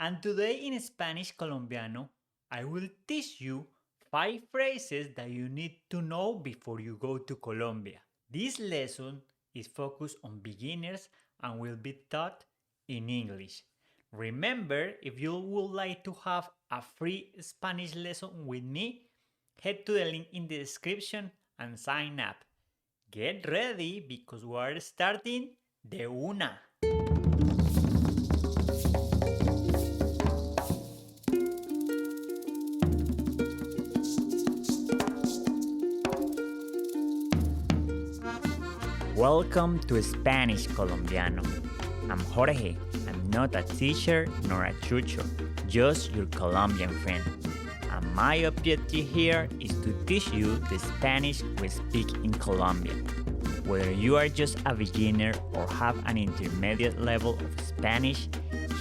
And today in Spanish Colombiano, I will teach you 5 phrases that you need to know before you go to Colombia. This lesson is focused on beginners and will be taught in English. Remember, if you would like to have a free Spanish lesson with me, head to the link in the description and sign up. Get ready because we are starting de una. Welcome to Spanish Colombiano. I'm Jorge. I'm not a teacher nor a tutor, just your Colombian friend. And my objective here is to teach you the Spanish we speak in Colombia. Whether you are just a beginner or have an intermediate level of Spanish,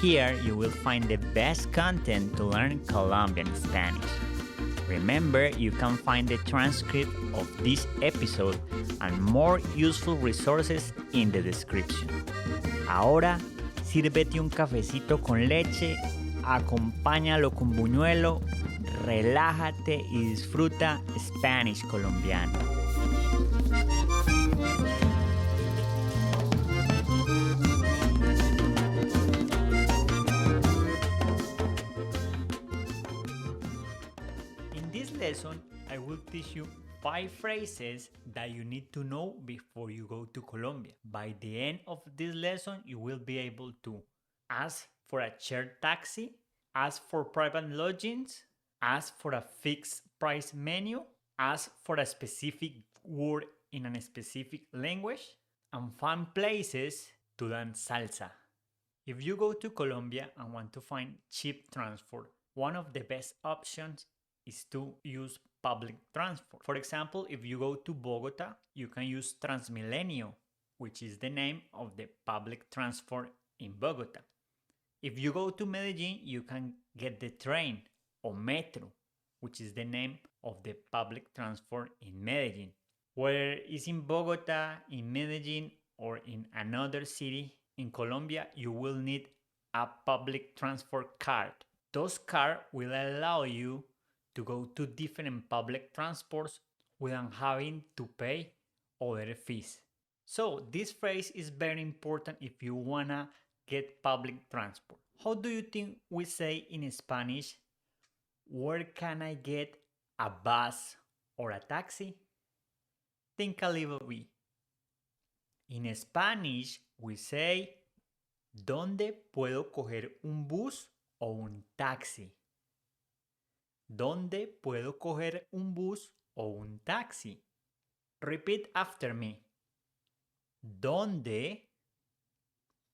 here you will find the best content to learn Colombian Spanish. Remember, you can find the transcript of this episode and more useful resources in the description. Ahora, sírvete un cafecito con leche, acompáñalo con buñuelo, relájate y disfruta Spanish Colombiano. In this lesson, I will teach you 5 phrases that you need to know before you go to Colombia. By the end of this lesson, you will be able to ask for a shared taxi, ask for private lodgings, ask for a fixed price menu, ask for a specific word in a specific language, and find places to dance salsa. If you go to Colombia and want to find cheap transport, one of the best options is to use public transport. For example, if you go to Bogota, you can use Transmilenio, which is the name of the public transport in Bogota. If you go to Medellin, you can get the train or metro, which is the name of the public transport in Medellin. Whether it's in Bogota, in Medellin, or in another city in Colombia, you will need a public transport card. Those cards will allow you to go to different public transports without having to pay other fees. So this phrase is very important if you wanna get public transport. How do you think we say in Spanish, where can I get a bus or a taxi? Think a little bit. In Spanish, we say, ¿dónde puedo coger un bus o un taxi? ¿Dónde puedo coger un bus o un taxi? Repeat after me. ¿Dónde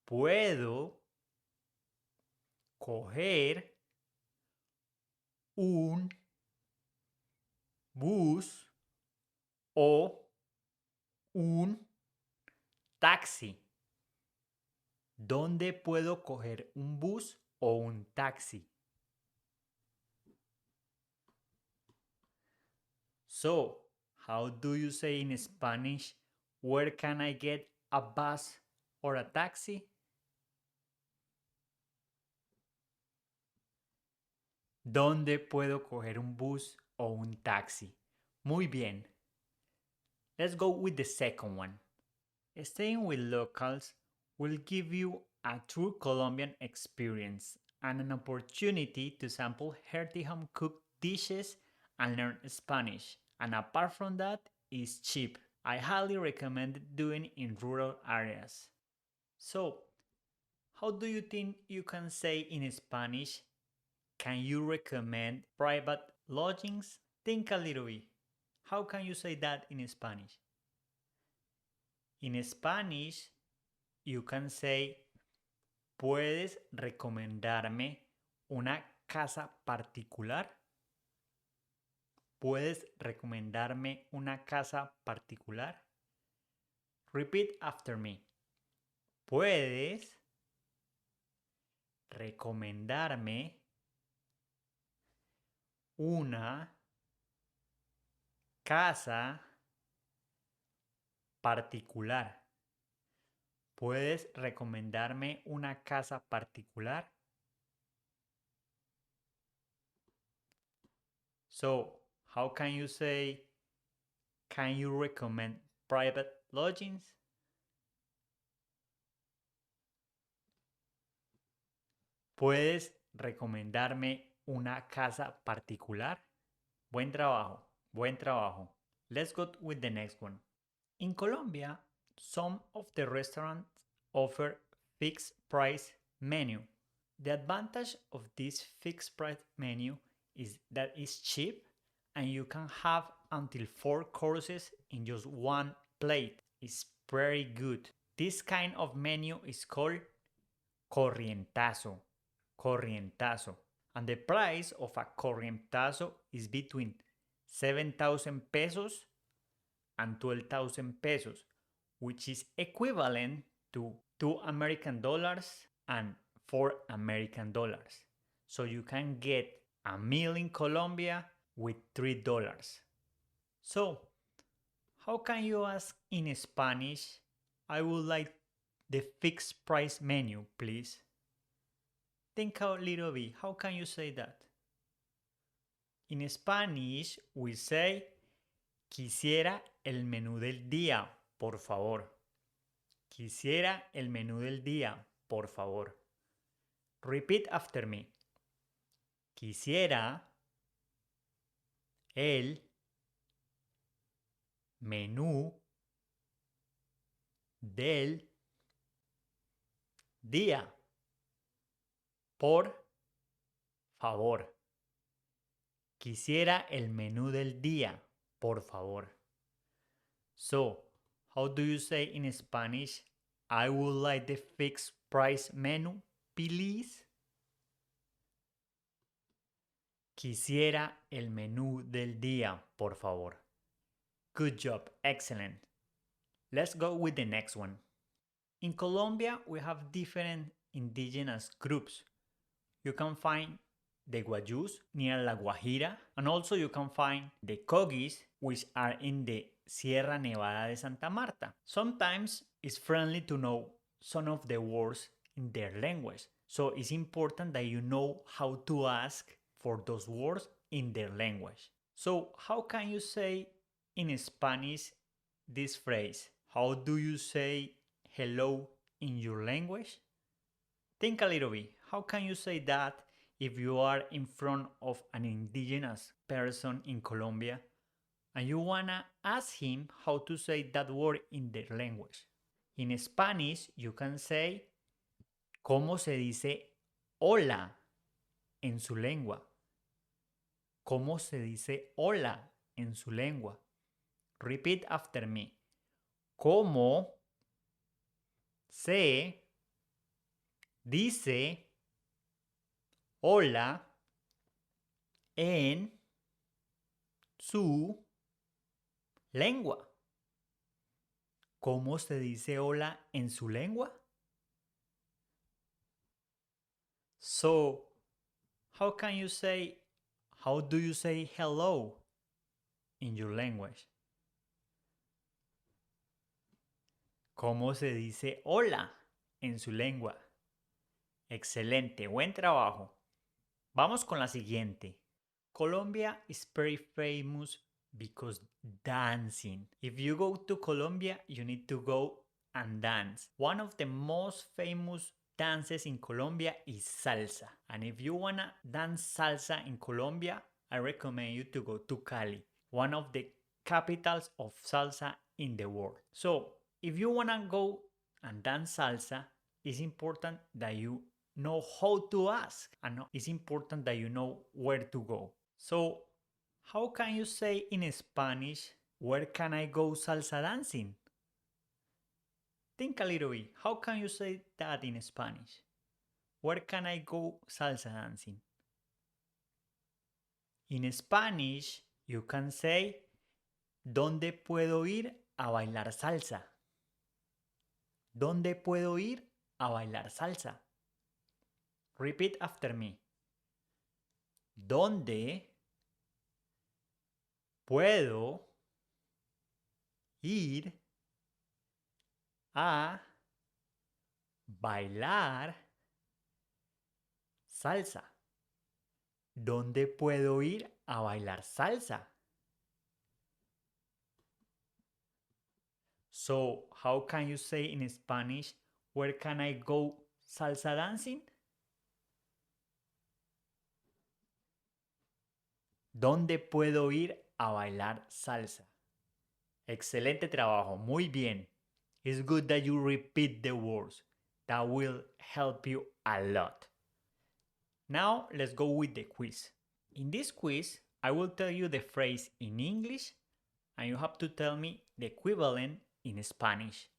puedo coger un bus o un taxi? ¿Dónde puedo coger un bus o un taxi? So, how do you say in Spanish, where can I get a bus or a taxi? ¿Dónde puedo coger un bus o un taxi? Muy bien. Let's go with the second one. Staying with locals will give you a true Colombian experience and an opportunity to sample hearty home-cooked dishes and learn Spanish. And apart from that, it's cheap. I highly recommend doing in rural areas. So, how do you think you can say in Spanish, can you recommend private lodgings? Think a little bit. How can you say that in Spanish? In Spanish, you can say, ¿puedes recomendarme una casa particular? ¿Puedes recomendarme una casa particular? Repeat after me. ¿Puedes recomendarme una casa particular? ¿Puedes recomendarme una casa particular? So, how can you say, can you recommend private lodgings? ¿Puedes recomendarme una casa particular? Buen trabajo, buen trabajo. Let's go with the next one. In Colombia, some of the restaurants offer fixed price menu. The advantage of this fixed price menu is that it's cheap and you can have until 4 courses in just one plate. It's very good. This kind of menu is called corrientazo. Corrientazo. And the price of a corrientazo is between 7,000 pesos and 12,000 pesos, which is equivalent to $2 and $4. So you can get a meal in Colombia with $3. So, how can you ask in Spanish, I would like the fixed price menu, please? Think a little bit. How can you say that? In Spanish, we say, quisiera el menú del día, por favor. Quisiera el menú del día, por favor. Repeat after me. Quisiera el menú del día, por favor. Quisiera el menú del día, por favor. So, how do you say in Spanish, I would like the fixed price menu, please? Quisiera el menú del día, por favor. Good job, excellent. Let's go with the next one. In Colombia, we have different indigenous groups. You can find the Guayús near La Guajira, and also you can find the Cogis, which are in the Sierra Nevada de Santa Marta. Sometimes it's friendly to know some of the words in their language, so it's important that you know how to ask for those words in their language. So how can you say in Spanish this phrase? How do you say hello in your language? Think a little bit. How can you say that if you are in front of an indigenous person in Colombia and you wanna ask him how to say that word in their language? In Spanish, you can say, ¿cómo se dice hola en su lengua? ¿Cómo se dice hola en su lengua? Repeat after me. ¿Cómo se dice hola en su lengua? ¿Cómo se dice hola en su lengua? So, how do you say hello in your language? ¿Cómo se dice hola en su lengua? Excelente, buen trabajo. Vamos con la siguiente. Colombia is very famous because dancing. If you go to Colombia, you need to go and dance. One of the most famous dances in Colombia is salsa. And if you wanna dance salsa in Colombia, I recommend you to go to Cali, one of the capitals of salsa in the world. So, if you wanna go and dance salsa, it's important that you know how to ask, and it's important that you know where to go. So, how can you say in Spanish, where can I go salsa dancing? Think a little bit. How can you say that in Spanish? Where can I go salsa dancing? In Spanish, you can say, ¿dónde puedo ir a bailar salsa? ¿Dónde puedo ir a bailar salsa? Repeat after me. ¿Dónde puedo ir a bailar salsa? ¿Dónde puedo ir a bailar salsa? So, how can you say in Spanish, where can I go salsa dancing? ¿Dónde puedo ir a bailar salsa? Excelente trabajo, muy bien. It's good that you repeat the words. That will help you a lot. Now, let's go with the quiz. In this quiz, I will tell you the phrase in English and you have to tell me the equivalent in Spanish.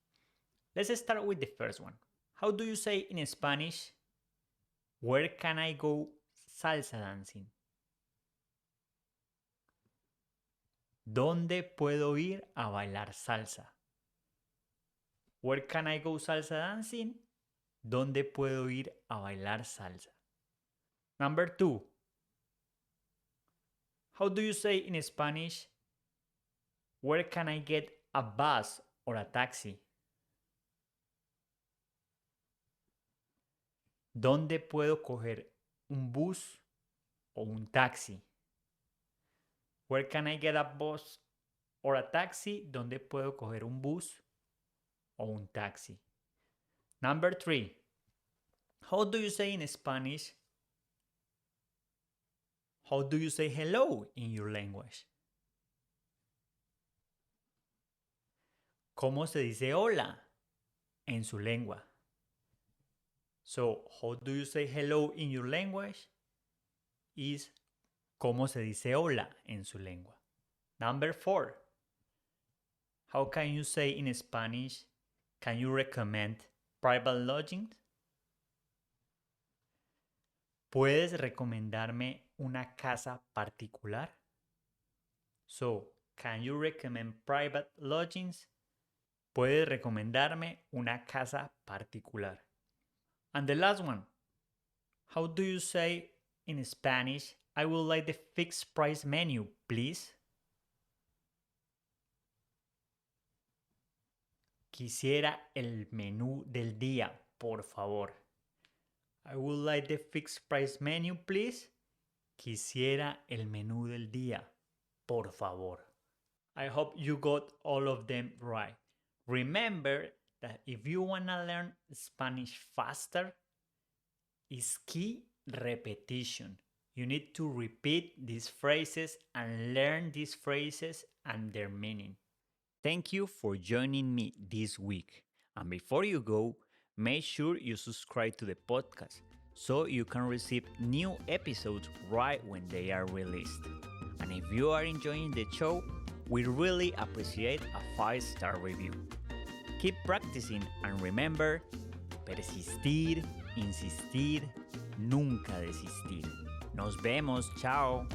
Let's start with the first one. How do you say in Spanish, where can I go salsa dancing? ¿Dónde puedo ir a bailar salsa? Where can I go salsa dancing? ¿Dónde puedo ir a bailar salsa? Number 2. How do you say in Spanish, where can I get a bus or a taxi? ¿Dónde puedo coger un bus o un taxi? Where can I get a bus or a taxi? ¿Dónde puedo coger un bus o un taxi? Number 3. How do you say in Spanish? How do you say hello in your language? ¿Cómo se dice hola en su lengua? So, how do you say hello in your language? Is ¿cómo se dice hola en su lengua? Number 4. How can you say in Spanish, can you recommend private lodgings? ¿Puedes recomendarme una casa particular? So, can you recommend private lodgings? ¿Puedes recomendarme una casa particular? And the last one. How do you say in Spanish, I would like the fixed price menu, please? Quisiera el menú del día, por favor. I would like the fixed price menu, please. Quisiera el menú del día, por favor. I hope you got all of them right. Remember that if you want to learn Spanish faster, is key repetition. You need to repeat these phrases and learn these phrases and their meaning. Thank you for joining me this week. And before you go, make sure you subscribe to the podcast so you can receive new episodes right when they are released. And if you are enjoying the show, we really appreciate a 5-star review. Keep practicing and remember, persistir, insistir, nunca desistir. Nos vemos, chao.